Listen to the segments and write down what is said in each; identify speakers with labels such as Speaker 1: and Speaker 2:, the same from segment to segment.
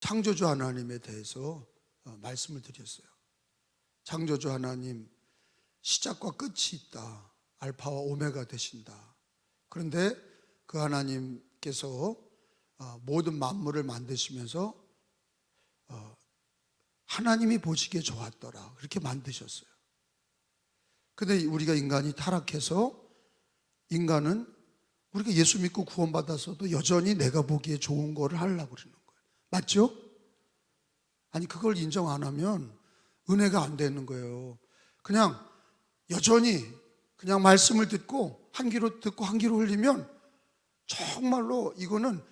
Speaker 1: 창조주 하나님에 대해서 말씀을 드렸어요. 창조주 하나님, 시작과 끝이 있다. 알파와 오메가 되신다. 그런데 그 하나님께서 모든 만물을 만드시면서 하나님이 보시기에 좋았더라, 그렇게 만드셨어요. 근데 우리가 인간이 타락해서 인간은 우리가 예수 믿고 구원받아서도 여전히 내가 보기에 좋은 거를 하려고 그러는 거예요. 맞죠? 아니, 그걸 인정 안 하면 은혜가 안 되는 거예요. 그냥 여전히 그냥 말씀을 듣고 한 귀로 듣고 한 귀로 흘리면 정말로 이거는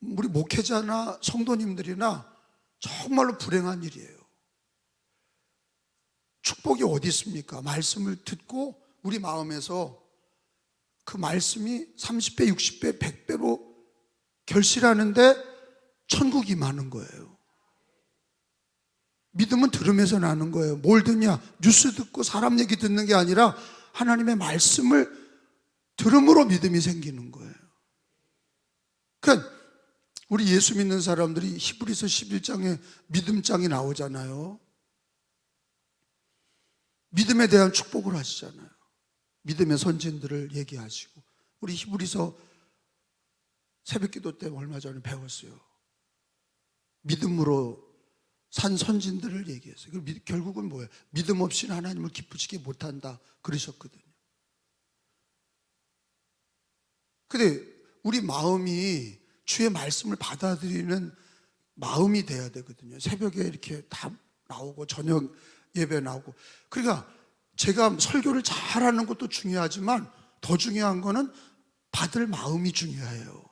Speaker 1: 우리 목회자나 성도님들이나 정말로 불행한 일이에요. 축복이 어디 있습니까? 말씀을 듣고 우리 마음에서 그 말씀이 30배, 60배, 100배로 결실하는데 천국이 많은 거예요. 믿음은 들으면서 나는 거예요. 뭘 듣냐? 뉴스 듣고 사람 얘기 듣는 게 아니라 하나님의 말씀을 들음으로 믿음이 생기는 거예요. 그러니까 우리 예수 믿는 사람들이 히브리서 11장에 믿음장이 나오잖아요. 믿음에 대한 축복을 하시잖아요. 믿음의 선진들을 얘기하시고, 우리 히브리서 새벽기도 때 얼마 전에 배웠어요. 믿음으로 산 선진들을 얘기했어요. 결국은 뭐예요? 믿음 없이는 하나님을 기쁘시게 못한다 그러셨거든요. 근데 우리 마음이 주의 말씀을 받아들이는 마음이 돼야 되거든요. 새벽에 이렇게 다 나오고 저녁 예배 나오고. 그러니까 제가 설교를 잘하는 것도 중요하지만 더 중요한 거는 받을 마음이 중요해요.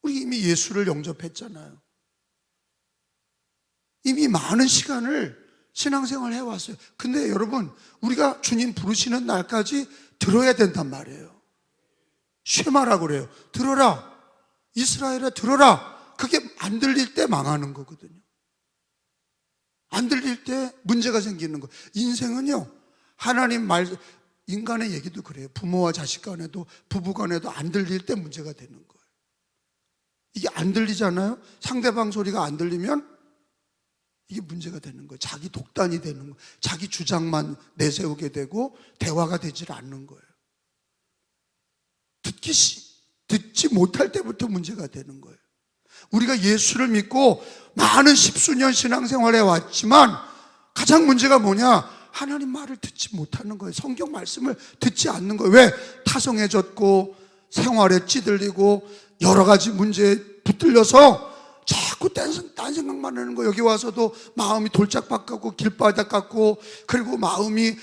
Speaker 1: 우리 이미 예수를 영접했잖아요. 이미 많은 시간을 신앙생활을 해왔어요. 근데 여러분, 우리가 주님 부르시는 날까지 들어야 된단 말이에요. 쉐마라고 그래요. 들어라, 이스라엘아 들어라. 그게 안 들릴 때 망하는 거거든요. 안 들릴 때 문제가 생기는 거예요. 인생은요, 하나님 말, 인간의 얘기도 그래요. 부모와 자식 간에도, 부부 간에도 안 들릴 때 문제가 되는 거예요. 이게 안 들리잖아요. 상대방 소리가 안 들리면 이게 문제가 되는 거예요. 자기 독단이 되는 거예요. 자기 주장만 내세우게 되고 대화가 되질 않는 거예요. 듣지 못할 때부터 문제가 되는 거예요. 우리가 예수를 믿고 많은 십수년 신앙생활에 왔지만 가장 문제가 뭐냐? 하나님 말을 듣지 못하는 거예요. 성경 말씀을 듣지 않는 거예요. 왜? 타성해졌고 생활에 찌들리고 여러 가지 문제에 붙들려서 자꾸 딴 생각만 하는 거예요. 여기 와서도 마음이 돌짝밭 같고 길바닥 같고, 그리고 마음이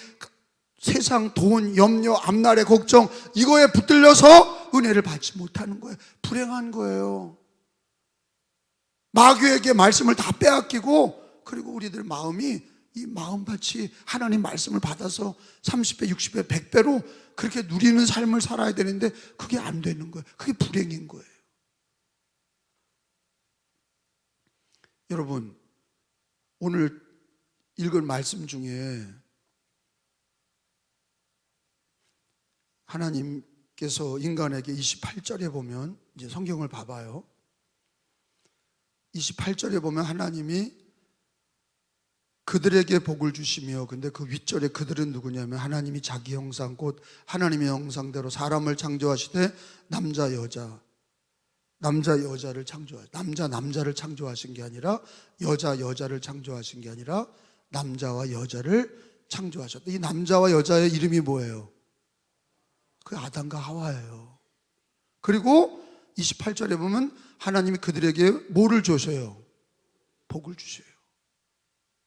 Speaker 1: 세상, 돈, 염려, 앞날의 걱정, 이거에 붙들려서 은혜를 받지 못하는 거예요. 불행한 거예요. 마귀에게 말씀을 다 빼앗기고, 그리고 우리들 마음이 이 마음밭이 하나님 말씀을 받아서 30배, 60배, 100배로 그렇게 누리는 삶을 살아야 되는데 그게 안 되는 거예요. 그게 불행인 거예요. 여러분, 오늘 읽은 말씀 중에 하나님께서 인간에게 28절에 보면, 이제 성경을 봐봐요. 28절에 보면 하나님이 그들에게 복을 주시며, 근데 그 윗절에 그들은 누구냐면 하나님이 자기 형상 곧 하나님의 형상대로 사람을 창조하시되 남자 여자를 창조하신, 남자를 창조하신 게 아니라 여자를 창조하신 게 아니라 남자와 여자를 창조하셨다. 이 남자와 여자의 이름이 뭐예요? 그 아담과 하와예요. 그리고 28절에 보면 하나님이 그들에게 뭐를 주셔요? 복을 주셔요.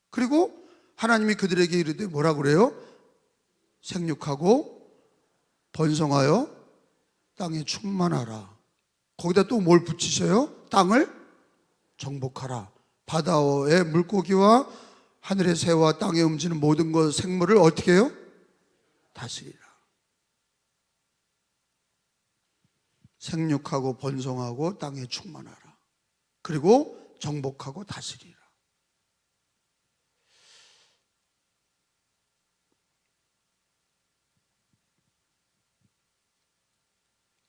Speaker 1: 그리고 하나님이 그들에게 이르되 뭐라고 그래요? 생육하고 번성하여 땅에 충만하라. 거기다 또 뭘 붙이셔요? 땅을 정복하라. 바다의 물고기와 하늘의 새와 땅에 움직이는 모든 것 생물을 어떻게 해요? 다스리라. 생육하고 번성하고 땅에 충만하라. 그리고 정복하고 다스리라.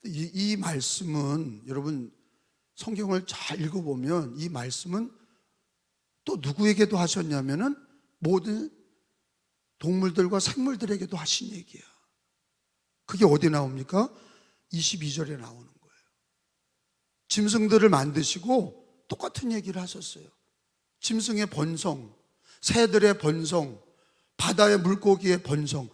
Speaker 1: 이 말씀은 여러분 성경을 잘 읽어보면 이 말씀은 또 누구에게도 하셨냐면은 모든 동물들과 생물들에게도 하신 얘기야. 그게 어디 나옵니까? 22절에 나오는 거예요. 짐승들을 만드시고 똑같은 얘기를 하셨어요. 짐승의 번성, 새들의 번성, 바다의 물고기의 번성,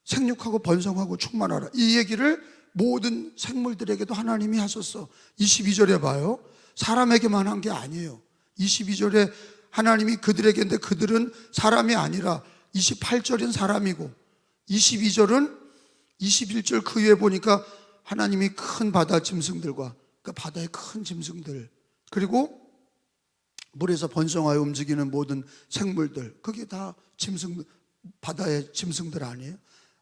Speaker 1: 생육하고 번성하고 충만하라. 이 얘기를 모든 생물들에게도 하나님이 하셨어. 22절에 봐요. 사람에게만 한 게 아니에요. 22절에 하나님이 그들에게인데 그들은 사람이 아니라 28절은 사람이고 22절은 21절 그 위에 보니까 하나님이 큰 바다 짐승들과 그 바다의 큰 짐승들 그리고 물에서 번성하여 움직이는 모든 생물들 그게 다 짐승 바다의 짐승들 아니에요?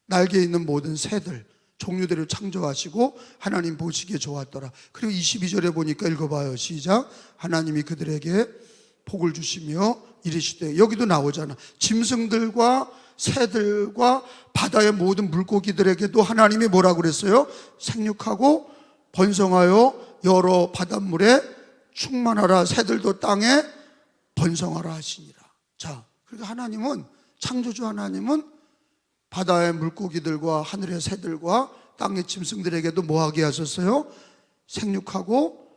Speaker 1: 날개 있는 모든 새들 종류대로 창조하시고 하나님 보시기에 좋았더라. 그리고 22절에 보니까 읽어봐요. 시작. 하나님이 그들에게 복을 주시며 이르시되 여기도 나오잖아. 짐승들과 새들과 바다의 모든 물고기들에게도 하나님이 뭐라고 그랬어요? 생육하고 번성하여 여러 바닷물에 충만하라. 새들도 땅에 번성하라 하시니라. 자, 그러니까 하나님은 창조주 하나님은 바다의 물고기들과 하늘의 새들과 땅의 짐승들에게도 뭐하게 하셨어요? 생육하고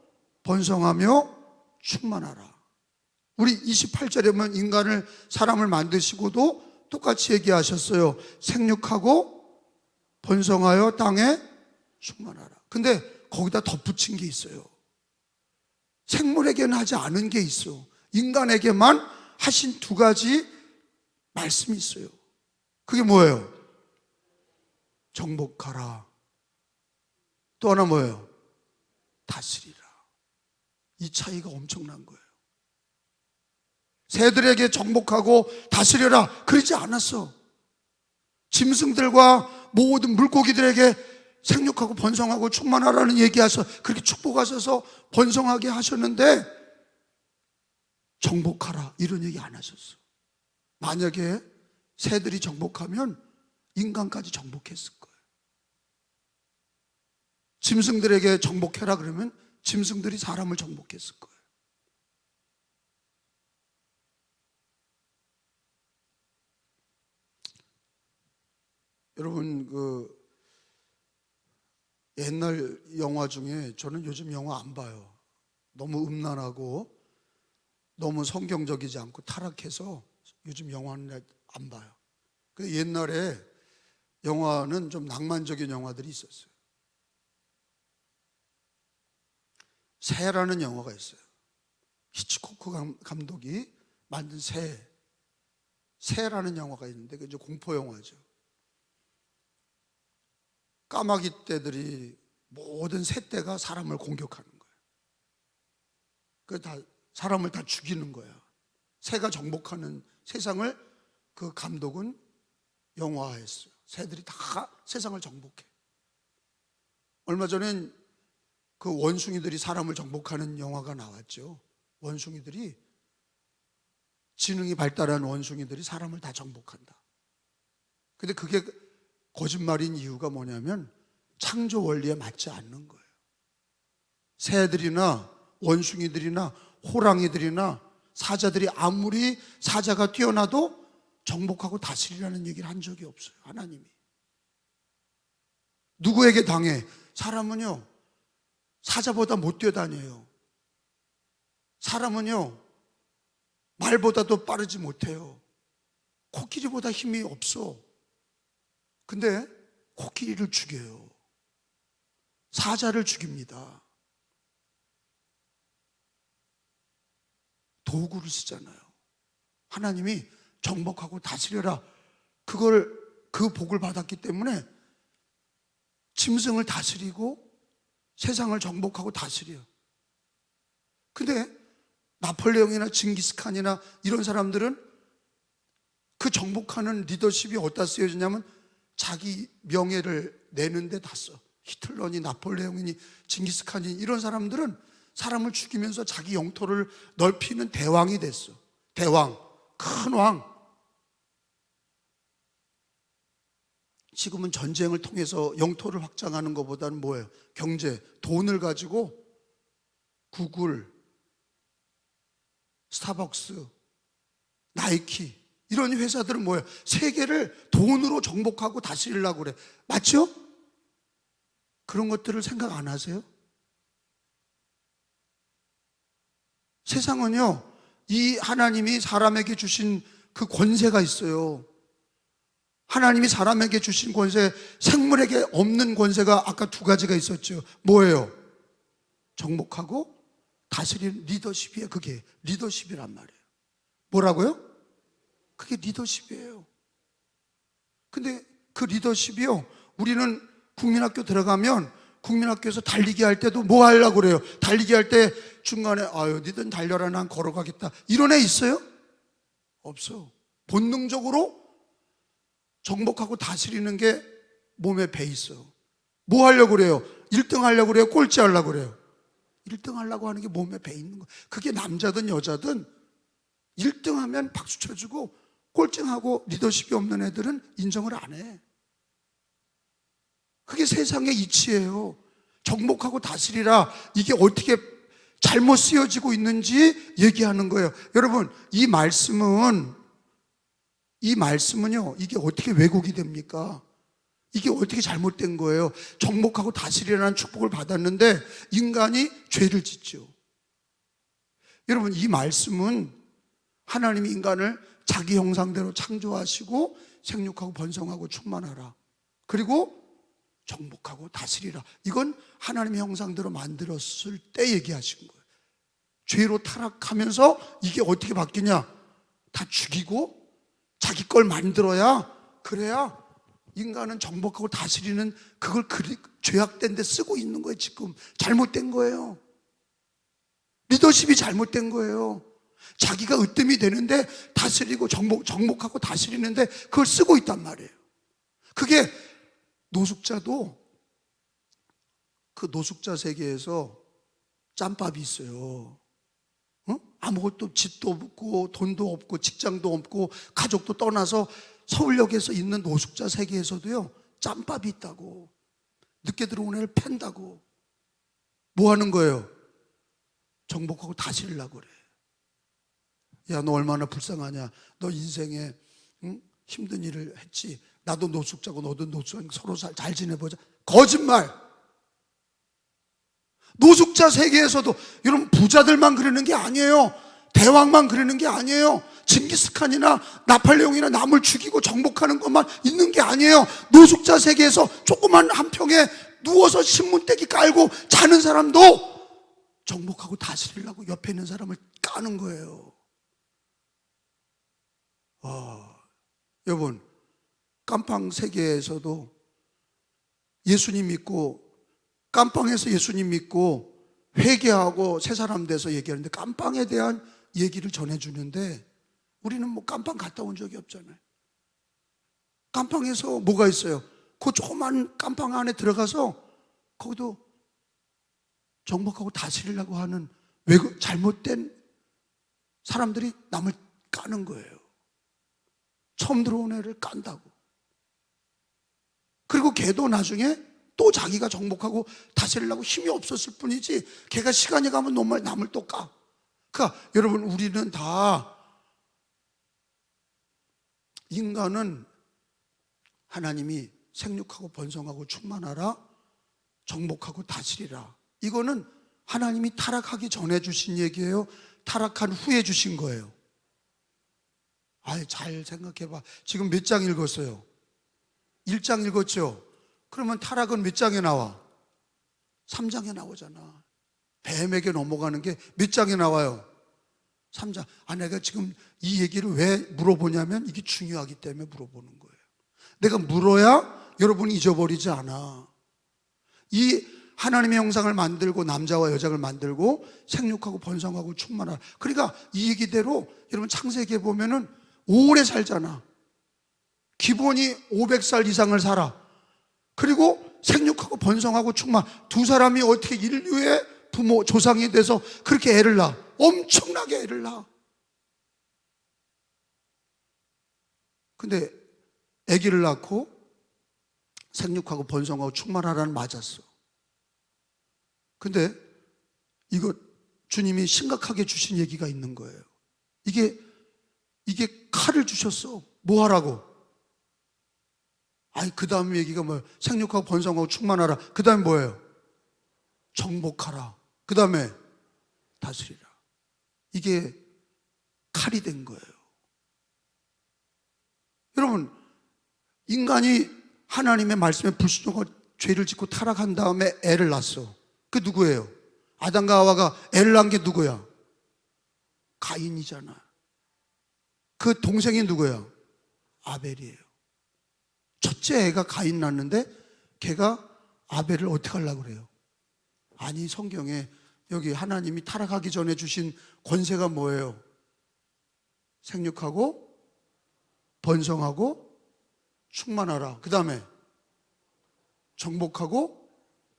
Speaker 1: 번성하며 충만하라. 우리 28절에 보면 인간을 사람을 만드시고도 똑같이 얘기하셨어요. 생육하고 번성하여 땅에 충만하라. 근데 거기다 덧붙인 게 있어요. 생물에게는 하지 않은 게 있어. 인간에게만 하신 두 가지 말씀이 있어요. 그게 뭐예요? 정복하라. 또 하나 뭐예요? 다스리라. 이 차이가 엄청난 거예요. 새들에게 정복하고 다스려라 그러지 않았어. 짐승들과 모든 물고기들에게 생육하고 번성하고 충만하라는 얘기하셔서 그렇게 축복하셔서 번성하게 하셨는데 정복하라 이런 얘기 안 하셨어. 만약에 새들이 정복하면 인간까지 정복했을 거예요. 짐승들에게 정복해라 그러면 짐승들이 사람을 정복했을 거예요. 여러분 그 옛날 영화 중에 저는 요즘 영화 안 봐요. 너무 음란하고 너무 성경적이지 않고 타락해서 요즘 영화는 안 봐요. 그 옛날에 영화는 좀 낭만적인 영화들이 있었어요. 새라는 영화가 있어요. 히치코크 감독이 만든 새라는 영화가 있는데 그 이제 공포 영화죠. 까마귀 떼들이 모든 새떼가 사람을 공격하는 거예요. 그 다 사람을 다 죽이는 거야. 새가 정복하는 세상을 그 감독은 영화화했어요. 새들이 다 세상을 정복해. 얼마 전엔 그 원숭이들이 사람을 정복하는 영화가 나왔죠. 원숭이들이 지능이 발달한 원숭이들이 사람을 다 정복한다. 근데 그게 거짓말인 이유가 뭐냐면 창조 원리에 맞지 않는 거예요. 새들이나 원숭이들이나 호랑이들이나 사자들이 아무리 사자가 뛰어나도 정복하고 다스리라는 얘기를 한 적이 없어요. 하나님이. 누구에게 당해? 사람은요 사자보다 못 뛰어다녀요. 사람은요 말보다도 빠르지 못해요. 코끼리보다 힘이 없어. 근데 코끼리를 죽여요. 사자를 죽입니다. 도구를 쓰잖아요. 하나님이 정복하고 다스려라. 그 복을 받았기 때문에 짐승을 다스리고 세상을 정복하고 다스려. 근데 나폴레옹이나 징기스칸이나 이런 사람들은 그 정복하는 리더십이 어디다 쓰여지냐면 자기 명예를 내는데 다 써. 히틀러니 나폴레옹이니 징기스칸이 이런 사람들은 사람을 죽이면서 자기 영토를 넓히는 대왕이 됐어. 대왕, 큰 왕. 지금은 전쟁을 통해서 영토를 확장하는 것보다는 뭐예요? 경제, 돈을 가지고 구글, 스타벅스, 나이키 이런 회사들은 뭐예요? 세계를 돈으로 정복하고 다스리려고 그래. 맞죠? 그런 것들을 생각 안 하세요? 세상은요, 이 하나님이 사람에게 주신 그 권세가 있어요. 하나님이 사람에게 주신 권세, 생물에게 없는 권세가 아까 두 가지가 있었죠. 뭐예요? 정복하고 다스리는 리더십이에요. 그게 리더십이란 말이에요. 뭐라고요? 그게 리더십이에요. 근데 그 리더십이요, 우리는 국민학교 들어가면 국민학교에서 달리기 할 때도 뭐 하려고 그래요? 달리기 할 때 중간에 아유 니들 달려라 난 걸어가겠다 이런 애 있어요? 없어. 본능적으로 정복하고 다스리는 게 몸에 배 있어. 뭐 하려고 그래요? 1등 하려고 그래요? 꼴찌 하려고 그래요? 1등 하려고 하는 게 몸에 배 있는 거예요. 그게 남자든 여자든 1등 하면 박수 쳐주고 꼴등하고 리더십이 없는 애들은 인정을 안 해. 그게 세상의 이치예요. 정복하고 다스리라, 이게 어떻게 잘못 쓰여지고 있는지 얘기하는 거예요. 여러분, 이 말씀은요, 이게 어떻게 왜곡이 됩니까? 이게 어떻게 잘못된 거예요? 정복하고 다스리라는 축복을 받았는데 인간이 죄를 짓죠. 여러분, 이 말씀은 하나님이 인간을 자기 형상대로 창조하시고 생육하고 번성하고 충만하라, 그리고 정복하고 다스리라, 이건 하나님의 형상대로 만들었을 때 얘기하신 거예요. 죄로 타락하면서 이게 어떻게 바뀌냐? 다 죽이고 자기 걸 만들어야, 그래야 인간은 정복하고 다스리는 그걸 죄악된 데 쓰고 있는 거예요. 지금 잘못된 거예요. 리더십이 잘못된 거예요. 자기가 으뜸이 되는데 다스리고 정복하고 다스리는데 그걸 쓰고 있단 말이에요. 그게 노숙자도 그 노숙자 세계에서 짬밥이 있어요. 아무것도 집도 없고 돈도 없고 직장도 없고 가족도 떠나서 서울역에서 있는 노숙자 세계에서도요, 짬밥이 있다고. 늦게 들어온 애를 팬다고. 뭐 하는 거예요? 정복하고 다스리려고 그래. 야, 너 얼마나 불쌍하냐. 너 인생에 힘든 일을 했지. 나도 노숙자고 너도 노숙자고 서로 잘 지내보자. 거짓말. 노숙자 세계에서도 여러분, 부자들만 그러는 게 아니에요. 대왕만 그러는 게 아니에요. 징기스칸이나 나팔레옹이나 남을 죽이고 정복하는 것만 있는 게 아니에요. 노숙자 세계에서 조그만 한 평에 누워서 신문떼기 깔고 자는 사람도 정복하고 다스리려고 옆에 있는 사람을 까는 거예요. 여러분, 깜빵 세계에서도 예수님 믿고, 깜빵에서 예수님 믿고 회개하고 새 사람 돼서 얘기하는데 깜빵에 대한 얘기를 전해주는데 우리는 뭐 깜빵 갔다 온 적이 없잖아요. 깜빵에서 뭐가 있어요? 그 조그만 깜빵 안에 들어가서 거기도 정복하고 다스리려고 하는 잘못된 사람들이 남을 까는 거예요. 처음 들어온 애를 깐다고. 그리고 걔도 나중에 또 자기가 정복하고 다스리려고 힘이 없었을 뿐이지, 걔가 시간이 가면 남을 또 까. 그러니까 여러분, 우리는 다, 인간은 하나님이 생육하고 번성하고 충만하라, 정복하고 다스리라, 이거는 하나님이 타락하기 전에 주신 얘기예요? 타락한 후에 주신 거예요? 잘 생각해봐. 지금 몇 장 읽었어요? 1장 읽었죠? 그러면 타락은 몇 장에 나와? 3장에 나오잖아. 뱀에게 넘어가는 게 몇 장에 나와요? 3장. 내가 지금 이 얘기를 왜 물어보냐면 이게 중요하기 때문에 물어보는 거예요. 내가 물어야 여러분이 잊어버리지 않아. 이 하나님의 형상을 만들고 남자와 여자를 만들고 생육하고 번성하고 충만하라. 그러니까 이 얘기대로 여러분, 창세기에 보면은 오래 살잖아. 기본이 500살 이상을 살아. 그리고 생육하고 번성하고 충만. 두 사람이 어떻게 인류의 부모, 조상이 돼서 그렇게 애를 낳아? 엄청나게 애를 낳아. 근데 아기를 낳고 생육하고 번성하고 충만하라는 맞았어. 근데 이거 주님이 심각하게 주신 얘기가 있는 거예요. 이게 칼을 주셨어. 뭐 하라고? 아니, 그 다음 얘기가 뭐예요? 생육하고 번성하고 충만하라. 그 다음에 뭐예요? 정복하라. 그 다음에 다스리라. 이게 칼이 된 거예요. 여러분, 인간이 하나님의 말씀에 불순종하고 죄를 짓고 타락한 다음에 애를 낳았어. 그 누구예요? 아담과 하와가 애를 낳은 게 누구야? 가인이잖아. 그 동생이 누구야? 아벨이에요. 첫째 애가 가인 낳았는데 걔가 아벨을 어떻게 하려고 그래요? 아니, 성경에 여기 하나님이 타락하기 전에 주신 권세가 뭐예요? 생육하고 번성하고 충만하라. 그 다음에 정복하고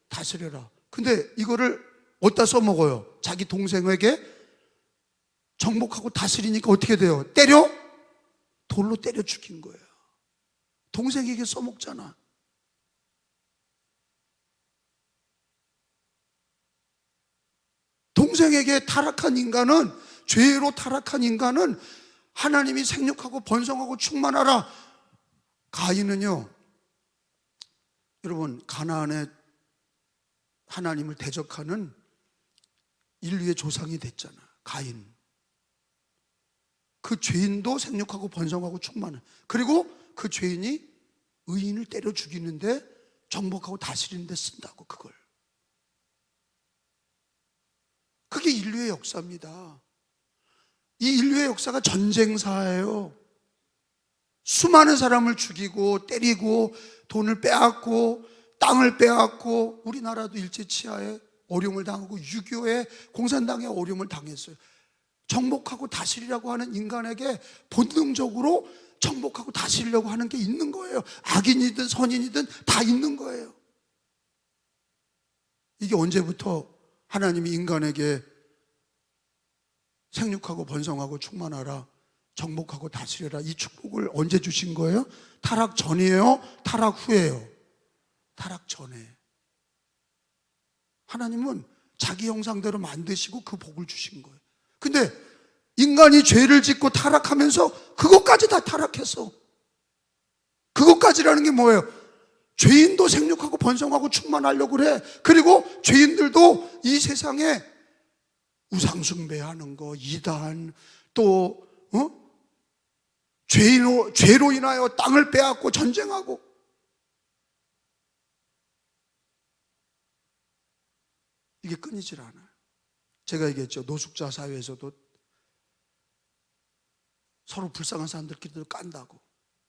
Speaker 1: 다스려라. 근데 이거를 어디다 써먹어요? 자기 동생에게 정복하고 다스리니까 어떻게 돼요? 때려? 돌로 때려 죽인 거예요. 동생에게 써먹잖아. 동생에게 타락한 인간은, 죄로 타락한 인간은 하나님이 생육하고 번성하고 충만하라. 가인은요, 여러분, 가나안에 하나님을 대적하는 인류의 조상이 됐잖아. 가인. 그 죄인도 생육하고 번성하고 충만해. 그리고 그 죄인이 의인을 때려 죽이는데 정복하고 다스리는데 쓴다고. 그걸. 그게 인류의 역사입니다. 이 인류의 역사가 전쟁사예요. 수많은 사람을 죽이고 때리고 돈을 빼앗고 땅을 빼앗고, 우리나라도 일제치하에 어려움을 당하고 6.25에 공산당에 어려움을 당했어요. 정복하고 다스리라고 하는 인간에게 본능적으로 정복하고 다스리려고 하는 게 있는 거예요. 악인이든 선인이든 다 있는 거예요. 이게 언제부터 하나님이 인간에게 생육하고 번성하고 충만하라, 정복하고 다스려라, 이 축복을 언제 주신 거예요? 타락 전이에요? 타락 후예요? 타락 전에. 하나님은 자기 형상대로 만드시고 그 복을 주신 거예요. 근데 인간이 죄를 짓고 타락하면서 그것까지 다 타락했어. 그것까지라는 게 뭐예요? 죄인도 생육하고 번성하고 충만하려고 그래. 그리고 죄인들도 이 세상에 우상숭배하는 거, 이단, 또 죄로 인하여 땅을 빼앗고 전쟁하고. 이게 끊이질 않아요. 제가 얘기했죠. 노숙자 사회에서도 서로 불쌍한 사람들끼리도 깐다고,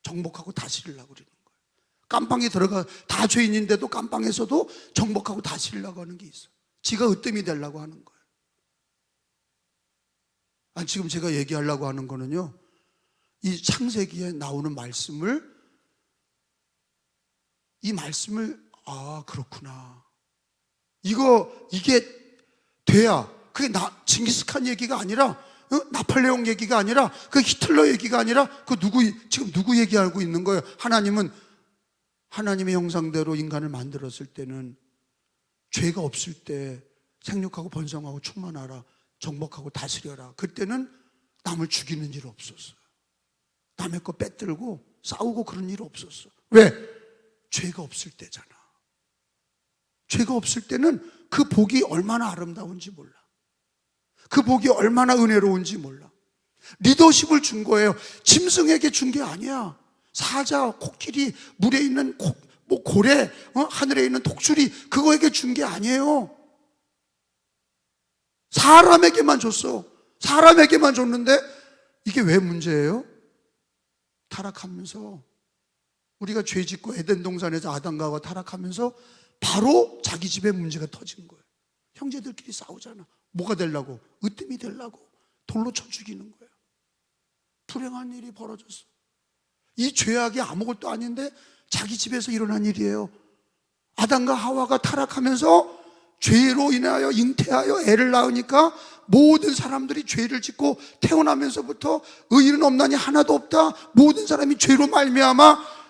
Speaker 1: 정복하고 다스리려고 그러는 거예요. 깜빵에 들어가 다 죄인인데도 깜빵에서도 정복하고 다스리려고 하는 게 있어요. 지가 으뜸이 되려고 하는 거예요. 아니, 지금 제가 얘기하려고 하는 거는요, 이 창세기에 나오는 말씀을, 이 말씀을, 아, 그렇구나, 이게 돼야, 그게 징기스칸 얘기가 아니라, 나폴레옹 얘기가 아니라, 그 히틀러 얘기가 아니라, 지금 누구 얘기하고 있는 거예요? 하나님은 하나님의 형상대로 인간을 만들었을 때는 죄가 없을 때 생육하고 번성하고 충만하라, 정복하고 다스려라. 그때는 남을 죽이는 일 없었어요. 남의 거 빼들고 싸우고 그런 일 없었어. 왜? 죄가 없을 때잖아. 죄가 없을 때는 그 복이 얼마나 아름다운지 몰라. 그 복이 얼마나 은혜로운지 몰라. 리더십을 준 거예요. 짐승에게 준 게 아니야. 사자, 코끼리, 물에 있는 고래, 하늘에 있는 독수리, 그거에게 준 게 아니에요. 사람에게만 줬어. 사람에게만 줬는데 이게 왜 문제예요? 타락하면서, 우리가 죄 짓고 에덴 동산에서 아담과 하와 타락하면서 바로 자기 집에 문제가 터진 거예요. 형제들끼리 싸우잖아. 뭐가 되려고? 으뜸이 되려고 돌로 쳐 죽이는 거예요. 불행한 일이 벌어졌어. 이 죄악이 아무것도 아닌데 자기 집에서 일어난 일이에요. 아담과 하와가 타락하면서 죄로 인하여 잉태하여 애를 낳으니까 모든 사람들이 죄를 짓고, 태어나면서부터 의인은 없나니 하나도 없다, 모든 사람이 죄로 말미암아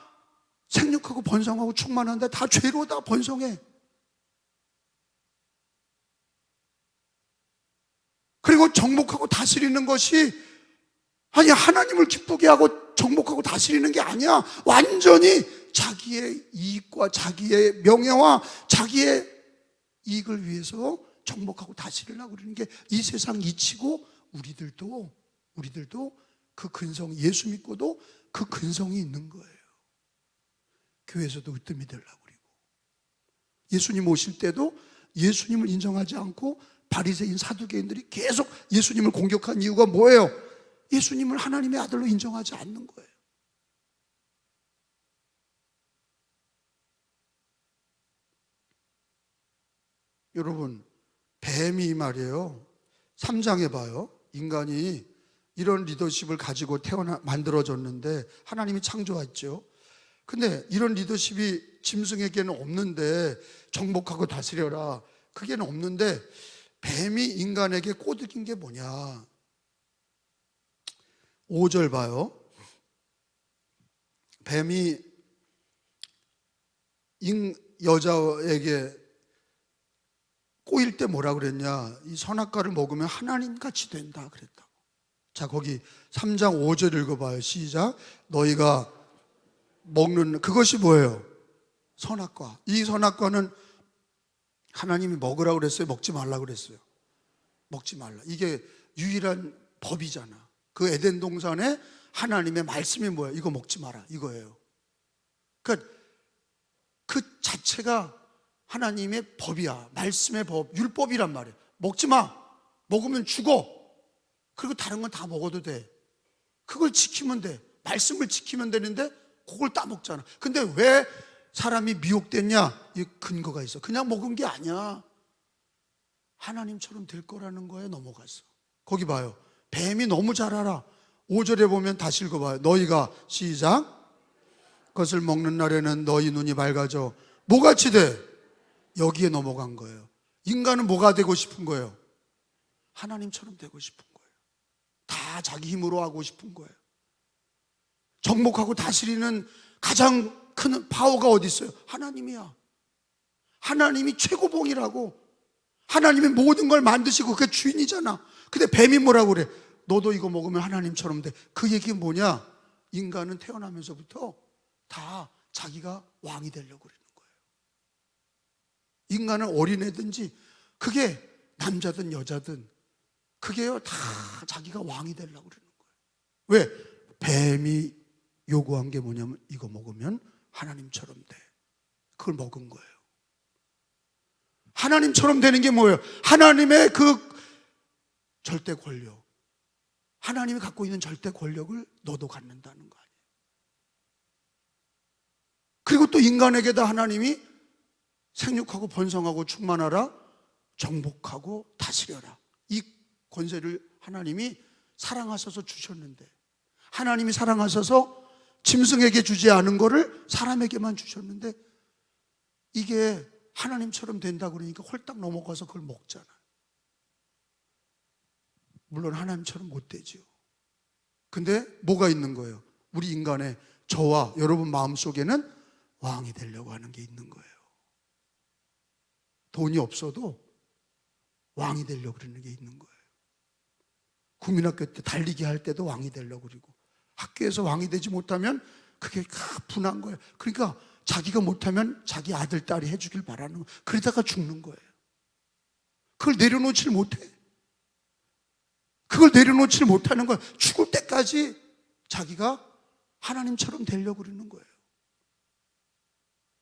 Speaker 1: 생육하고 번성하고 충만한데 다 죄로 다 번성해. 그리고 정복하고 다스리는 것이 아니 하나님을 기쁘게 하고 정복하고 다스리는 게 아니야. 완전히 자기의 이익과 자기의 명예와 자기의 이익을 위해서 정복하고 다스리려고 그러는 게 이 세상 이치고 우리들도 그 근성, 예수 믿고도 그 근성이 있는 거예요. 교회에서도 으뜸이 되려고 그리고 예수님 오실 때도 예수님을 인정하지 않고 바리새인 사두개인들이 계속 예수님을 공격한 이유가 뭐예요? 예수님을 하나님의 아들로 인정하지 않는 거예요. 여러분, 뱀이 말이에요. 3장에 봐요. 인간이 이런 리더십을 가지고 만들어졌는데 하나님이 창조했죠. 근데 이런 리더십이 짐승에게는 없는데 정복하고 다스려라. 그게는 없는데 뱀이 인간에게 꼬드긴 게 뭐냐. 5절 봐요. 뱀이 여자에게 꼬일 때 뭐라 그랬냐. 이 선악과를 먹으면 하나님같이 된다 그랬다고. 자, 거기 3장 5절 읽어봐요. 시작. 너희가 먹는 그것이 뭐예요? 선악과. 이 선악과는 하나님이 먹으라고 그랬어요? 먹지 말라고 그랬어요? 먹지 말라. 이게 유일한 법이잖아. 그 에덴 동산에 하나님의 말씀이 뭐예요? 이거 먹지 마라 이거예요. 그러니까 그 자체가 하나님의 법이야. 말씀의 법, 율법이란 말이에요. 먹지 마. 먹으면 죽어. 그리고 다른 건 다 먹어도 돼. 그걸 지키면 돼. 말씀을 지키면 되는데 그걸 따먹잖아. 근데 왜 사람이 미혹됐냐? 이 근거가 있어. 그냥 먹은 게 아니야. 하나님처럼 될 거라는 거에 넘어갔어. 거기 봐요. 뱀이 너무 잘 알아. 5절에 보면 다시 읽어봐요. 너희가 시작. 그것을 먹는 날에는 너희 눈이 밝아져 뭐같이 돼? 여기에 넘어간 거예요. 인간은 뭐가 되고 싶은 거예요? 하나님처럼 되고 싶은 거예요. 다 자기 힘으로 하고 싶은 거예요. 정복하고 다스리는 가장 큰 파워가 어디 있어요? 하나님이야. 하나님이 최고봉이라고. 하나님이 모든 걸 만드시고 그게 주인이잖아. 근데 뱀이 뭐라고 그래? 너도 이거 먹으면 하나님처럼 돼. 그 얘기는 뭐냐? 인간은 태어나면서부터 다 자기가 왕이 되려고 그러는 거예요. 인간은 어린애든지 그게 남자든 여자든 그게요 다 자기가 왕이 되려고 그러는 거예요. 왜? 뱀이 요구한 게 뭐냐면 이거 먹으면 하나님처럼 돼. 그걸 먹은 거예요. 하나님처럼 되는 게 뭐예요? 하나님의 그 절대 권력. 하나님이 갖고 있는 절대 권력을 너도 갖는다는 거 아니에요. 그리고 또 인간에게다 하나님이 생육하고 번성하고 충만하라, 정복하고 다스려라. 이 권세를 하나님이 사랑하셔서 주셨는데, 하나님이 사랑하셔서 짐승에게 주지 않은 거를 사람에게만 주셨는데, 이게 하나님처럼 된다고 그러니까 홀딱 넘어가서 그걸 먹잖아요. 물론 하나님처럼 못 되지요. 근데 뭐가 있는 거예요? 우리 인간의 저와 여러분 마음속에는 왕이 되려고 하는 게 있는 거예요. 돈이 없어도 왕이 되려고 그러는 게 있는 거예요. 국민학교 때 달리기 할 때도 왕이 되려고 그러고, 학교에서 왕이 되지 못하면 그게 분한 거예요. 그러니까 자기가 못하면 자기 아들, 딸이 해주길 바라는 거예요. 그러다가 죽는 거예요. 그걸 내려놓질 못해. 그걸 내려놓질 못하는 거예요. 죽을 때까지 자기가 하나님처럼 되려고 그러는 거예요.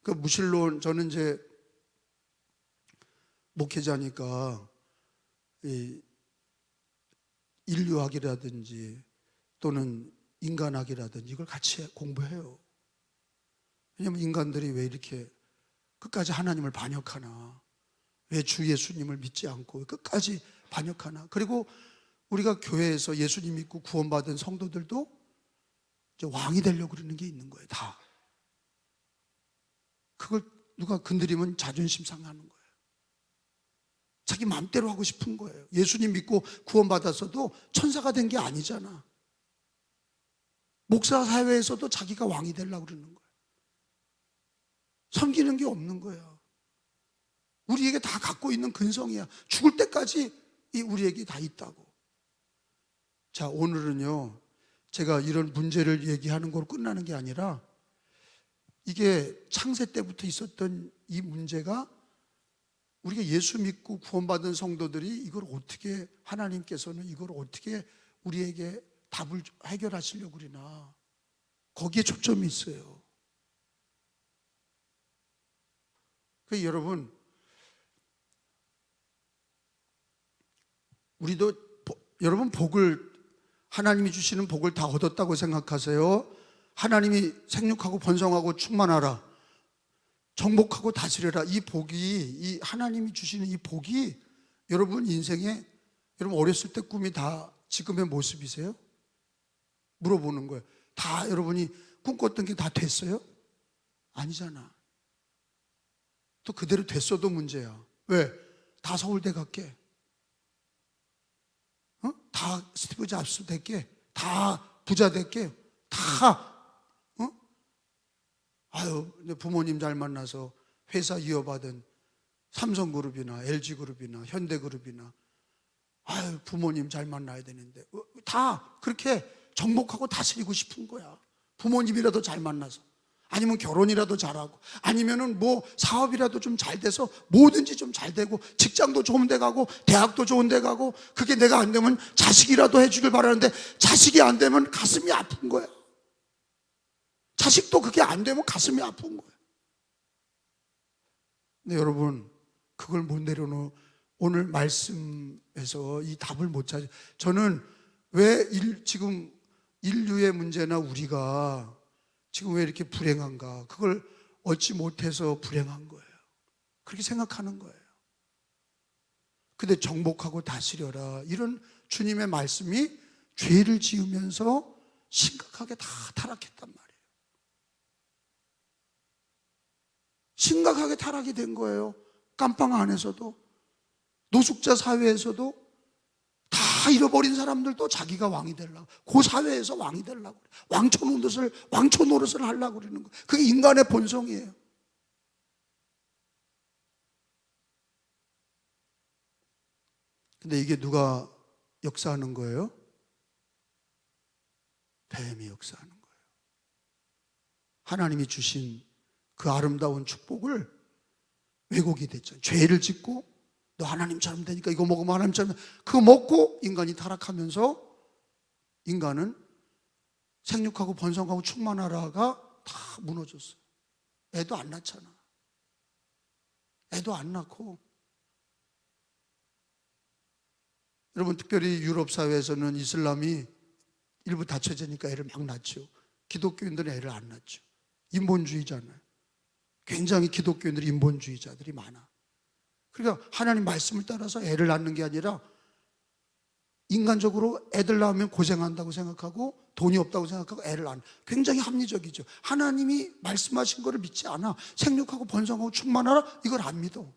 Speaker 1: 그 무신론, 저는 이제 목회자니까 이 인류학이라든지 또는 인간학이라든지 이걸 같이 공부해요. 왜냐하면 인간들이 왜 이렇게 끝까지 하나님을 반역하나, 왜 주 예수님을 믿지 않고 끝까지 반역하나. 그리고 우리가 교회에서 예수님 믿고 구원받은 성도들도 이제 왕이 되려고 그러는 게 있는 거예요. 다. 그걸 누가 건드리면 자존심 상하는 거예요. 자기 마음대로 하고 싶은 거예요. 예수님 믿고 구원받았어도 천사가 된 게 아니잖아. 목사 사회에서도 자기가 왕이 되려고 그러는 거예요. 섬기는 게 없는 거예요. 우리에게 다 갖고 있는 근성이야. 죽을 때까지 이 우리에게 다 있다고. 자, 오늘은요, 제가 이런 문제를 얘기하는 걸로 끝나는 게 아니라 이게 창세 때부터 있었던 이 문제가 우리가 예수 믿고 구원받은 성도들이 이걸 어떻게, 하나님께서는 이걸 어떻게 우리에게 답을 해결하시려고 그러나, 거기에 초점이 있어요. 그 여러분, 우리도 여러분 복을, 하나님이 주시는 복을 다 얻었다고 생각하세요? 하나님이 생육하고 번성하고 충만하라, 정복하고 다스려라, 이 복이, 이 하나님이 주시는 이 복이 여러분 인생에, 여러분 어렸을 때 꿈이 다 지금의 모습이세요? 물어보는 거예요. 다 여러분이 꿈꿨던 게 다 됐어요? 아니잖아. 또 그대로 됐어도 문제야. 왜? 다 서울대 갔게, 다 스티브 잡스 됐게, 다 부자 됐게, 다 아유, 부모님 잘 만나서 회사 이어받은 삼성그룹이나 LG그룹이나 현대그룹이나, 아유, 부모님 잘 만나야 되는데, 다 그렇게 정복하고 다스리고 싶은 거야. 부모님이라도 잘 만나서, 아니면 결혼이라도 잘하고, 아니면은 뭐 사업이라도 좀 잘 돼서 뭐든지 좀 잘 되고, 직장도 좋은 데 가고, 대학도 좋은 데 가고, 그게 내가 안 되면 자식이라도 해주길 바라는데, 자식이 안 되면 가슴이 아픈 거야. 자식도 그게 안 되면 가슴이 아픈 거예요. 근데 여러분, 그걸 못 내려놓고 오늘 말씀에서 이 답을 못 찾아요. 저는 왜 지금 인류의 문제나 우리가 지금 왜 이렇게 불행한가, 그걸 얻지 못해서 불행한 거예요. 그렇게 생각하는 거예요. 근데 정복하고 다스려라, 이런 주님의 말씀이 죄를 지으면서 심각하게 다 타락했단 말이에요. 심각하게 타락이 된 거예요. 깜빵 안에서도, 노숙자 사회에서도 다 잃어버린 사람들도 자기가 왕이 되려고, 그 사회에서 왕이 되려고, 왕초 노릇을 하려고 그러는 거예요. 그게 인간의 본성이에요. 근데 이게 누가 역사하는 거예요? 뱀이 역사하는 거예요. 하나님이 주신 그 아름다운 축복을 왜곡이 됐죠. 죄를 짓고, 너 하나님처럼 되니까 이거 먹으면 하나님처럼, 그거 먹고 인간이 타락하면서 인간은 생육하고 번성하고 충만하라가 다 무너졌어요. 애도 안 낳잖아. 애도 안 낳고. 여러분, 특별히 유럽 사회에서는 이슬람이 일부 다처제니까 애를 막 낳죠. 기독교인들은 애를 안 낳죠. 인본주의잖아요. 굉장히 기독교인들이 인본주의자들이 많아. 그러니까 하나님 말씀을 따라서 애를 낳는 게 아니라 인간적으로 애들 낳으면 고생한다고 생각하고 돈이 없다고 생각하고 애를 낳는, 굉장히 합리적이죠. 하나님이 말씀하신 거를 믿지 않아. 생육하고 번성하고 충만하라, 이걸 안 믿어.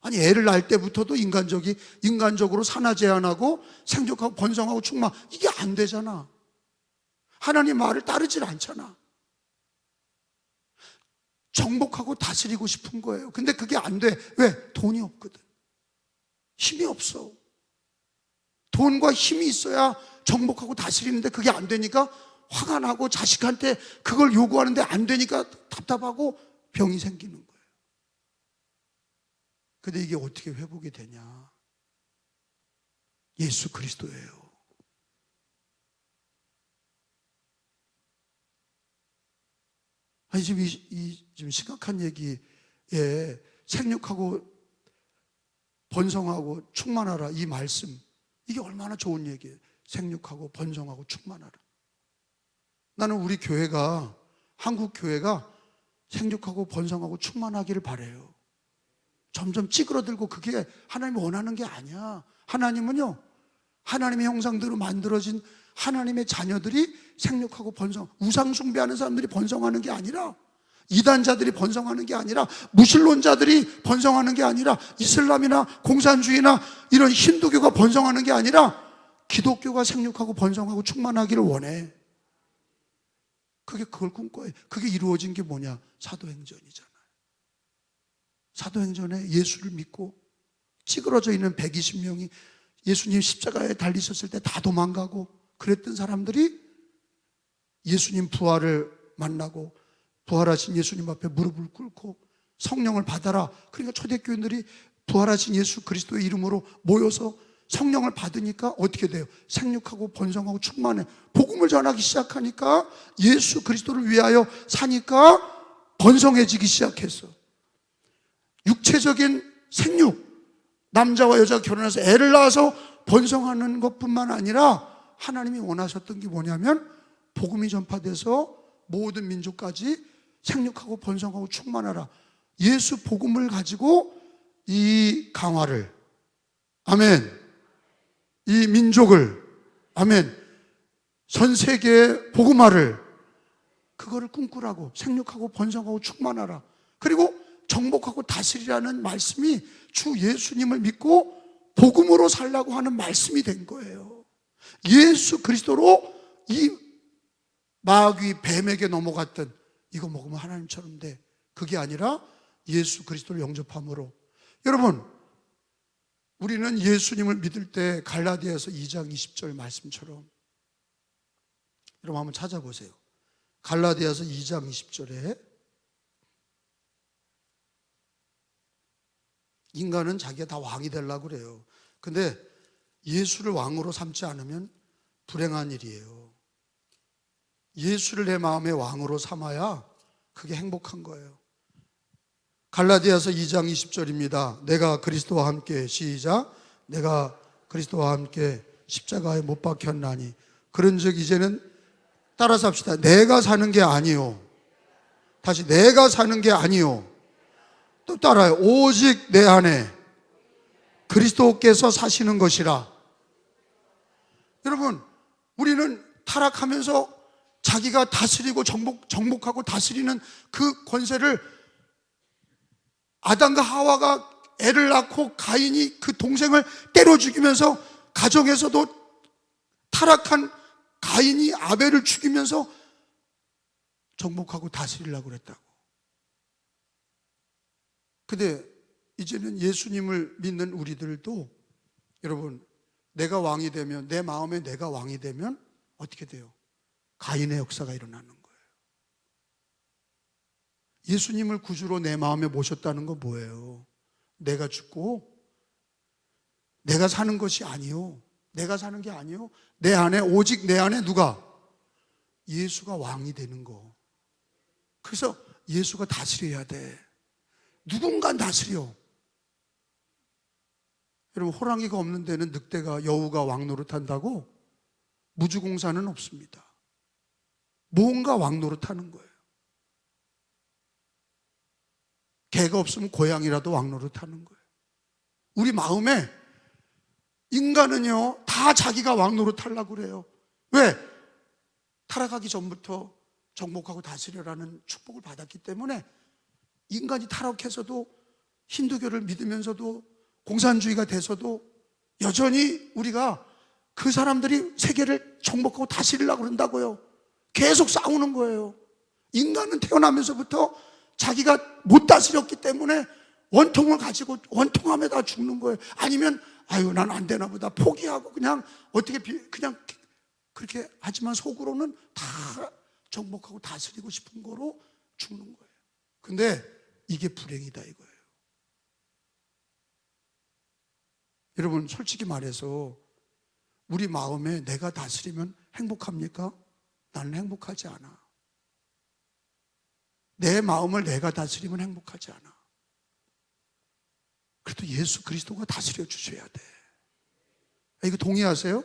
Speaker 1: 아니, 애를 낳을 때부터도 인간적으로 산하 제한하고 생육하고 번성하고 충만, 이게 안 되잖아. 하나님 말을 따르질 않잖아. 정복하고 다스리고 싶은 거예요. 근데 그게 안 돼. 왜? 돈이 없거든. 힘이 없어. 돈과 힘이 있어야 정복하고 다스리는데 그게 안 되니까 화가 나고, 자식한테 그걸 요구하는데 안 되니까 답답하고 병이 생기는 거예요. 근데 이게 어떻게 회복이 되냐? 예수 그리스도예요. 아니, 지금 지금 심각한 얘기에 생육하고 번성하고 충만하라, 이 말씀, 이게 얼마나 좋은 얘기예요. 생육하고 번성하고 충만하라. 나는 우리 교회가, 한국 교회가 생육하고 번성하고 충만하기를 바라요. 점점 찌그러들고, 그게 하나님이 원하는 게 아니야. 하나님은요, 하나님의 형상대로 만들어진 하나님의 자녀들이 생육하고 번성, 우상 숭배하는 사람들이 번성하는 게 아니라, 이단자들이 번성하는 게 아니라, 무신론자들이 번성하는 게 아니라, 이슬람이나 공산주의나 이런 힌두교가 번성하는 게 아니라, 기독교가 생육하고 번성하고 충만하기를 원해. 그걸 꿈꿔요. 그게 이루어진 게 뭐냐? 사도행전이잖아요. 사도행전에 예수를 믿고 찌그러져 있는 120명이 예수님 십자가에 달리셨을 때 다 도망가고 그랬던 사람들이 예수님 부활을 만나고 부활하신 예수님 앞에 무릎을 꿇고 성령을 받아라. 그러니까 초대교인들이 부활하신 예수 그리스도의 이름으로 모여서 성령을 받으니까 어떻게 돼요? 생육하고 번성하고 충만해. 복음을 전하기 시작하니까 예수 그리스도를 위하여 사니까 번성해지기 시작했어. 육체적인 생육, 남자와 여자가 결혼해서 애를 낳아서 번성하는 것뿐만 아니라 하나님이 원하셨던 게 뭐냐면 복음이 전파돼서 모든 민족까지 생육하고 번성하고 충만하라. 예수 복음을 가지고 이 강화를, 아멘, 이 민족을, 아멘, 전 세계에 복음화를, 그거를 꿈꾸라고, 생육하고 번성하고 충만하라. 그리고 정복하고 다스리라는 말씀이 주 예수님을 믿고 복음으로 살라고 하는 말씀이 된 거예요. 예수 그리스도로 이 마귀 뱀에게 넘어갔던 이거 먹으면 하나님처럼 돼. 그게 아니라 예수 그리스도를 영접함으로. 여러분, 우리는 예수님을 믿을 때 갈라디아서 2장 20절 말씀처럼, 여러분 한번 찾아보세요. 갈라디아서 2장 20절에 인간은 자기가 다 왕이 되려고 그래요. 근데 예수를 왕으로 삼지 않으면 불행한 일이에요. 예수를 내 마음의 왕으로 삼아야 그게 행복한 거예요. 갈라디아서 2장 20절입니다. 내가 그리스도와 함께, 시작, 내가 그리스도와 함께 십자가에 못 박혔나니 그런즉 이제는 따라서 합시다. 내가 사는 게 아니요. 다시, 내가 사는 게 아니요. 또 따라요. 오직 내 안에 그리스도께서 사시는 것이라. 여러분, 우리는 타락하면서 자기가 다스리고 정복하고 다스리는 그 권세를, 아담과 하와가 애를 낳고 가인이 그 동생을 때려 죽이면서 가정에서도 타락한 가인이 아벨을 죽이면서 정복하고 다스리려고 그랬다고. 근데 이제는 예수님을 믿는 우리들도, 여러분, 내가 왕이 되면, 내 마음에 내가 왕이 되면 어떻게 돼요? 가인의 역사가 일어나는 거예요. 예수님을 구주로 내 마음에 모셨다는 건 뭐예요? 내가 죽고 내가 사는 것이 아니요, 내가 사는 게 아니요, 내 안에, 오직 내 안에 누가? 예수가 왕이 되는 거. 그래서 예수가 다스려야 돼. 누군가 다스려. 여러분, 호랑이가 없는 데는 늑대가, 여우가 왕 노릇한다고? 무주공사는 없습니다. 뭔가 왕 노릇하는 거예요. 개가 없으면 고양이라도 왕 노릇하는 거예요. 우리 마음에 인간은요, 다 자기가 왕 노릇하려고 그래요. 왜? 타락하기 전부터 정복하고 다스려라는 축복을 받았기 때문에 인간이 타락해서도, 힌두교를 믿으면서도, 공산주의가 돼서도 여전히 우리가 그 사람들이 세계를 정복하고 다스리려고 그런다고요. 계속 싸우는 거예요. 인간은 태어나면서부터 자기가 못 다스렸기 때문에 원통을 가지고 원통함에 다 죽는 거예요. 아니면 아유, 난 안 되나 보다 포기하고 그냥 어떻게 그냥 그렇게 하지만 속으로는 다 정복하고 다스리고 싶은 거로 죽는 거예요. 근데 이게 불행이다 이거예요. 여러분, 솔직히 말해서 우리 마음에 내가 다스리면 행복합니까? 나는 행복하지 않아. 내 마음을 내가 다스리면 행복하지 않아. 그래도 예수 그리스도가 다스려 주셔야 돼. 이거 동의하세요?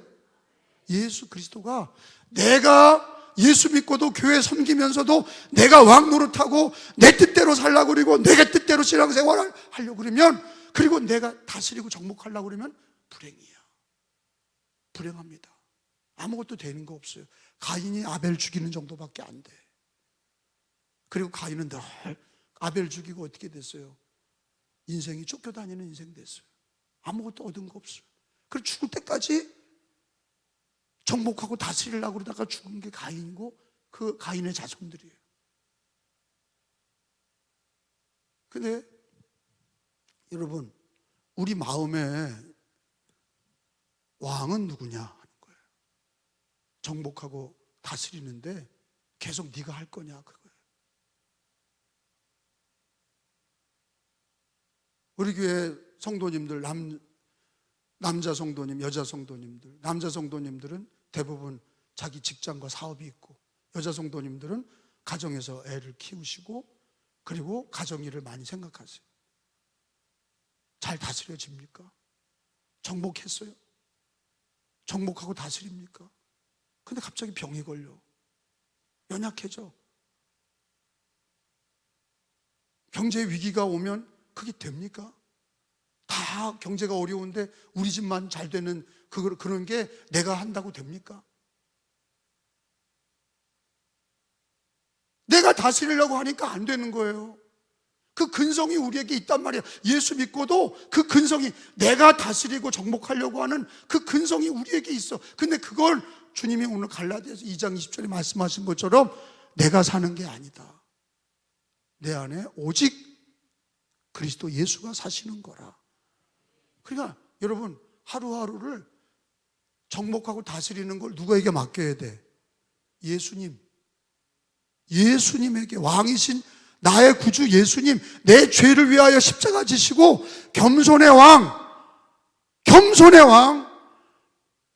Speaker 1: 예수 그리스도가, 내가 예수 믿고도 교회 섬기면서도 내가 왕 노릇하고 내 뜻대로 살려고 그러고 내가 뜻대로 신앙생활을 하려고 그러면, 그리고 내가 다스리고 정복하려고 그러면 불행이야. 불행합니다. 아무것도 되는 거 없어요. 가인이 아벨 죽이는 정도밖에 안 돼. 그리고 가인은 늘 아벨 죽이고 어떻게 됐어요? 인생이 쫓겨다니는 인생 됐어요. 아무것도 얻은 거 없어요. 그리고 죽을 때까지 정복하고 다스리려고 그러다가 죽은 게 가인이고 그 가인의 자손들이에요. 근데 여러분, 우리 마음에 왕은 누구냐 하는 거예요. 정복하고 다스리는데 계속 네가 할 거냐 그거예요. 우리 교회 성도님들, 남자 성도님, 여자 성도님들, 남자 성도님들은 대부분 자기 직장과 사업이 있고, 여자 성도님들은 가정에서 애를 키우시고, 그리고 가정일을 많이 생각하세요. 잘 다스려집니까? 정복했어요? 정복하고 다스립니까? 근데 갑자기 병이 걸려. 연약해져. 경제 위기가 오면 그게 됩니까? 다 경제가 어려운데 우리 집만 잘 되는 그런 게 내가 한다고 됩니까? 내가 다스리려고 하니까 안 되는 거예요. 그 근성이 우리에게 있단 말이에요. 예수 믿고도 그 근성이, 내가 다스리고 정복하려고 하는 그 근성이 우리에게 있어. 근데 그걸 주님이 오늘 갈라디아서 2장 20절에 말씀하신 것처럼 내가 사는 게 아니다. 내 안에 오직 그리스도 예수가 사시는 거라. 그러니까 여러분, 하루하루를 정복하고 다스리는 걸 누구에게 맡겨야 돼? 예수님에게, 왕이신 나의 구주 예수님, 내 죄를 위하여 십자가 지시고 겸손의 왕,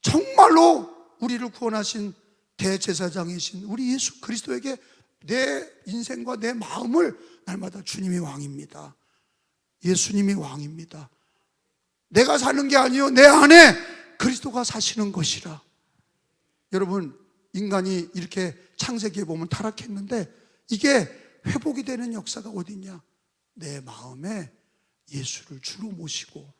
Speaker 1: 정말로 우리를 구원하신 대제사장이신 우리 예수 그리스도에게 내 인생과 내 마음을 날마다 주님이 왕입니다. 예수님이 왕입니다. 내가 사는 게 아니요, 내 안에 그리스도가 사시는 것이라. 여러분, 인간이 이렇게 창세기에 보면 타락했는데 이게 회복이 되는 역사가 어디냐? 내 마음에 예수를 주로 모시고,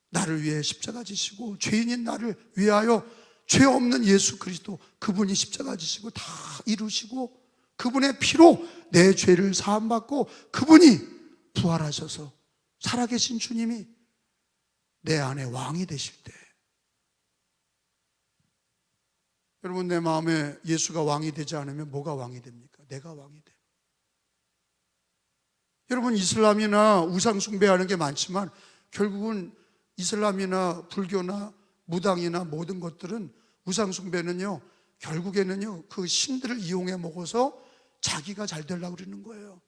Speaker 1: 나를 위해 십자가 지시고, 죄인인 나를 위하여 죄 없는 예수 그리스도, 그분이 십자가 지시고 다 이루시고, 그분의 피로 내 죄를 사함받고, 그분이 부활하셔서 살아계신 주님이 내 안에 왕이 되실 때, 여러분, 내 마음에 예수가 왕이 되지 않으면 뭐가 왕이 됩니까? 내가 왕이 돼요. 여러분, 이슬람이나 우상 숭배하는 게 많지만 결국은 이슬람이나 불교나 무당이나 모든 것들은, 우상 숭배는요, 결국에는요, 그 신들을 이용해 먹어서 자기가 잘 되려고 그러는 거예요.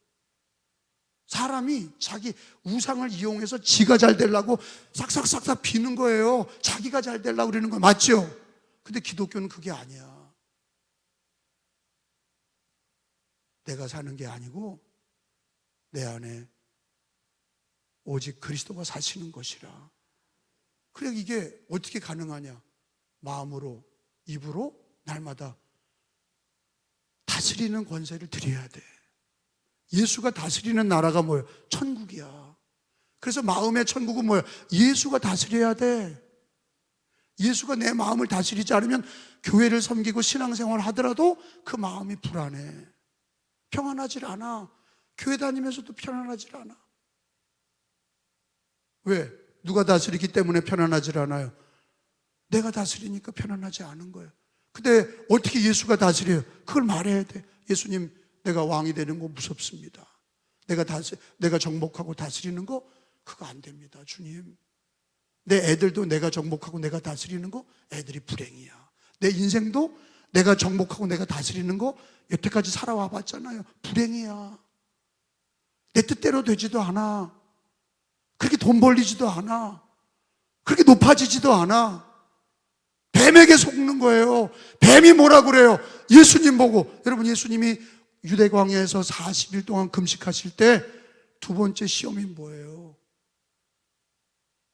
Speaker 1: 사람이 자기 우상을 이용해서 지가 잘 되려고 싹싹싹싹 비는 거예요. 자기가 잘 되려고 그러는 거 맞죠? 근데 기독교는 그게 아니야. 내가 사는 게 아니고 내 안에 오직 그리스도가 사시는 것이라. 그래, 이게 어떻게 가능하냐? 마음으로, 입으로 날마다 다스리는 권세를 드려야 돼. 예수가 다스리는 나라가 뭐예요? 천국이야. 그래서 마음의 천국은 뭐예요? 예수가 다스려야 돼. 예수가 내 마음을 다스리지 않으면 교회를 섬기고 신앙생활을 하더라도 그 마음이 불안해. 평안하질 않아. 교회 다니면서도 편안하질 않아. 왜? 누가 다스리기 때문에 편안하질 않아요. 내가 다스리니까 편안하지 않은 거예요. 근데 어떻게 예수가 다스려요? 그걸 말해야 돼. 예수님, 내가 왕이 되는 거 무섭습니다. 내가 정복하고 다스리는 거 그거 안 됩니다. 주님, 내 애들도 내가 정복하고 내가 다스리는 거 애들이 불행이야. 내 인생도 내가 정복하고 내가 다스리는 거 여태까지 살아와 봤잖아요. 불행이야. 내 뜻대로 되지도 않아. 그렇게 돈 벌리지도 않아. 그렇게 높아지지도 않아. 뱀에게 속는 거예요. 뱀이 뭐라 그래요? 예수님 보고. 여러분, 예수님이 유대 광야에서 40일 동안 금식하실 때 두 번째 시험이 뭐예요?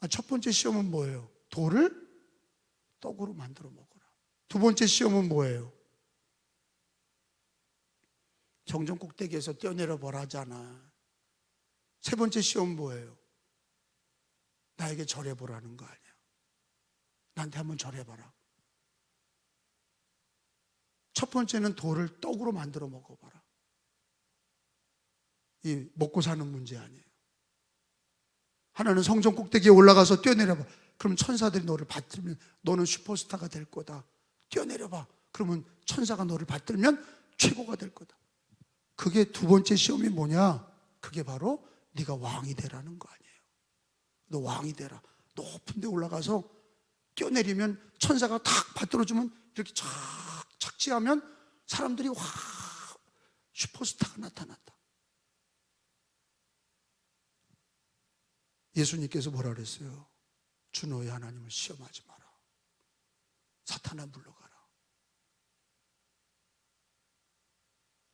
Speaker 1: 첫 번째 시험은 뭐예요? 돌을 떡으로 만들어 먹어라. 두 번째 시험은 뭐예요? 정전 꼭대기에서 뛰어내려 보라 하잖아. 세 번째 시험은 뭐예요? 나에게 절해보라는 거 아니야. 나한테 한번 절해봐라. 첫 번째는 돌을 떡으로 만들어 먹어봐라. 이 먹고 사는 문제 아니에요. 하나는 성전 꼭대기에 올라가서 뛰어내려봐. 그럼 천사들이 너를 받들면 너는 슈퍼스타가 될 거다. 뛰어내려봐. 그러면 천사가 너를 받들면 최고가 될 거다. 그게 두 번째 시험이 뭐냐? 그게 바로 네가 왕이 되라는 거 아니에요. 너 왕이 되라. 높은 데 올라가서 뛰어내리면 천사가 탁 받들어주면 이렇게 쫙 착지하면 사람들이 와, 슈퍼스타가 나타났다. 예수님께서 뭐라 그랬어요? 주 너의 하나님을 시험하지 마라. 사탄아 물러가라.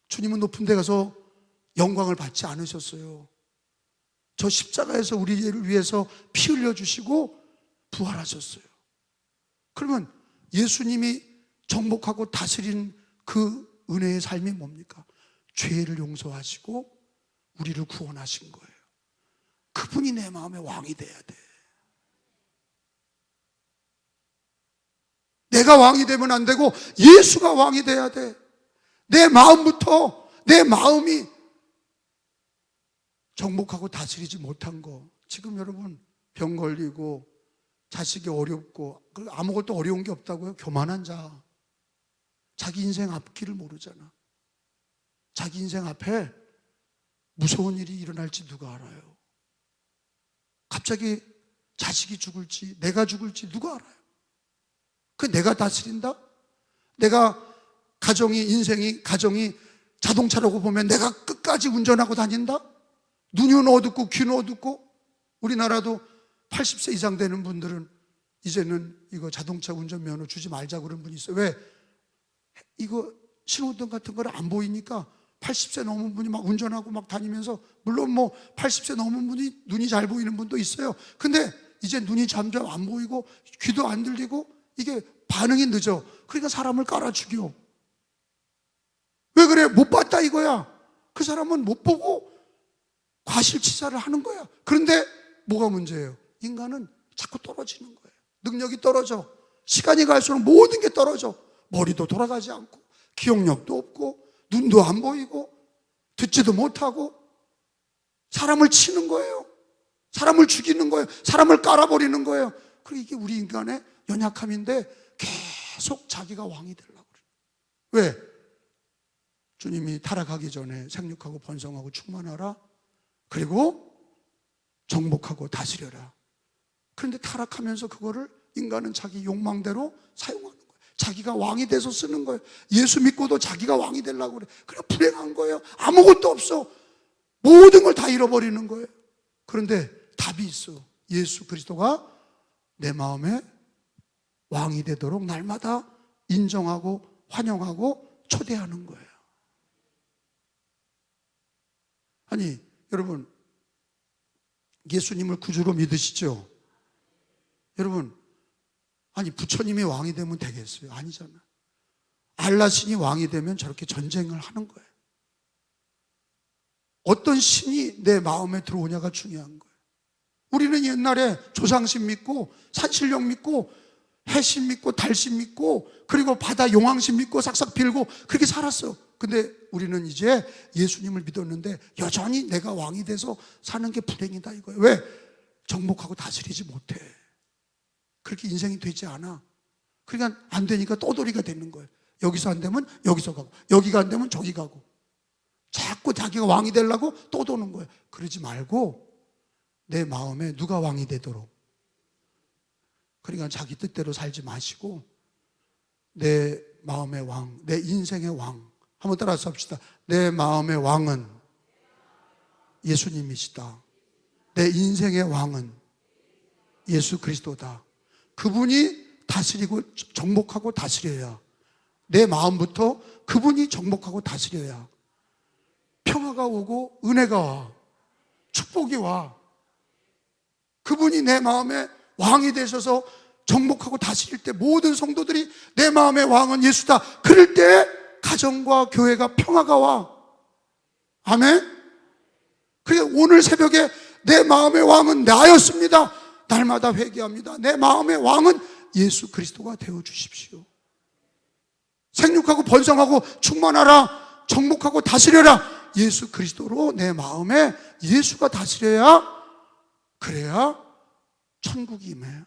Speaker 1: 주님은 높은 데 가서 영광을 받지 않으셨어요. 저 십자가에서 우리를 위해서 피 흘려주시고 부활하셨어요. 그러면 예수님이 정복하고 다스린 그 은혜의 삶이 뭡니까? 죄를 용서하시고 우리를 구원하신 거예요. 그분이 내 마음의 왕이 돼야 돼. 내가 왕이 되면 안 되고 예수가 왕이 돼야 돼. 내 마음부터, 내 마음이 정복하고 다스리지 못한 거. 지금 여러분 병 걸리고 자식이 어렵고 아무것도 어려운 게 없다고요? 교만한 자. 자기 인생 앞길을 모르잖아. 자기 인생 앞에 무서운 일이 일어날지 누가 알아요? 갑자기 자식이 죽을지 내가 죽을지 누가 알아요? 그 내가 다스린다? 내가 인생이 자동차라고 보면 내가 끝까지 운전하고 다닌다? 눈은 어둡고 귀는 어둡고. 우리나라도 80세 이상 되는 분들은 이제는 이거 자동차 운전면허 주지 말자 그런 분이 있어요. 왜? 이거 신호등 같은 걸 안 보이니까 80세 넘은 분이 막 운전하고 막 다니면서, 물론 뭐 80세 넘은 분이 눈이 잘 보이는 분도 있어요. 근데 이제 눈이 점점 안 보이고 귀도 안 들리고 이게 반응이 늦어. 그러니까 사람을 깔아 죽여. 왜 그래? 못 봤다 이거야. 그 사람은 못 보고 과실치사를 하는 거야. 그런데 뭐가 문제예요? 인간은 자꾸 떨어지는 거예요. 능력이 떨어져. 시간이 갈수록 모든 게 떨어져. 머리도 돌아가지 않고 기억력도 없고 눈도 안 보이고 듣지도 못하고 사람을 치는 거예요. 사람을 죽이는 거예요. 사람을 깔아버리는 거예요. 그리고 이게 우리 인간의 연약함인데 계속 자기가 왕이 되려고 그래요. 왜? 주님이 타락하기 전에 생육하고 번성하고 충만하라. 그리고 정복하고 다스려라. 그런데 타락하면서 그거를 인간은 자기 욕망대로 사용하는 거예요. 자기가 왕이 돼서 쓰는 거예요. 예수 믿고도 자기가 왕이 되려고 그래. 그래 불행한 거예요. 아무것도 없어. 모든 걸 다 잃어버리는 거예요. 그런데 답이 있어. 예수 그리스도가 내 마음에 왕이 되도록 날마다 인정하고 환영하고 초대하는 거예요. 아니 여러분, 예수님을 구주로 믿으시죠? 여러분, 아니 부처님이 왕이 되면 되겠어요? 아니잖아. 알라신이 왕이 되면 저렇게 전쟁을 하는 거예요. 어떤 신이 내 마음에 들어오냐가 중요한 거예요. 우리는 옛날에 조상신 믿고 산신령 믿고 해신 믿고 달신 믿고 그리고 바다 용왕신 믿고 싹싹 빌고 그렇게 살았어. 근데 우리는 이제 예수님을 믿었는데 여전히 내가 왕이 돼서 사는 게 불행이다 이거예요. 왜? 정복하고 다스리지 못해. 그렇게 인생이 되지 않아. 그러니까 안 되니까 떠돌이가 되는 거예요. 여기서 안 되면 여기서 가고 여기가 안 되면 저기 가고 자꾸 자기가 왕이 되려고 떠도는 거예요. 그러지 말고 내 마음에 누가 왕이 되도록, 그러니까 자기 뜻대로 살지 마시고 내 마음의 왕, 내 인생의 왕, 한번 따라서 합시다. 내 마음의 왕은 예수님이시다. 내 인생의 왕은 예수 그리스도다. 그분이 다스리고 정복하고 다스려야, 내 마음부터 그분이 정복하고 다스려야 평화가 오고 은혜가 와, 축복이 와. 그분이 내 마음에 왕이 되셔서 정복하고 다스릴 때 모든 성도들이 내 마음의 왕은 예수다. 그럴 때 가정과 교회가 평화가 와. 아멘? 그러니까 오늘 새벽에 내 마음의 왕은 나였습니다. 날마다 회개합니다. 내 마음의 왕은 예수 그리스도가 되어주십시오. 생육하고 번성하고 충만하라. 정복하고 다스려라. 예수 그리스도로 내 마음에 예수가 다스려야, 그래야 천국이 임해요.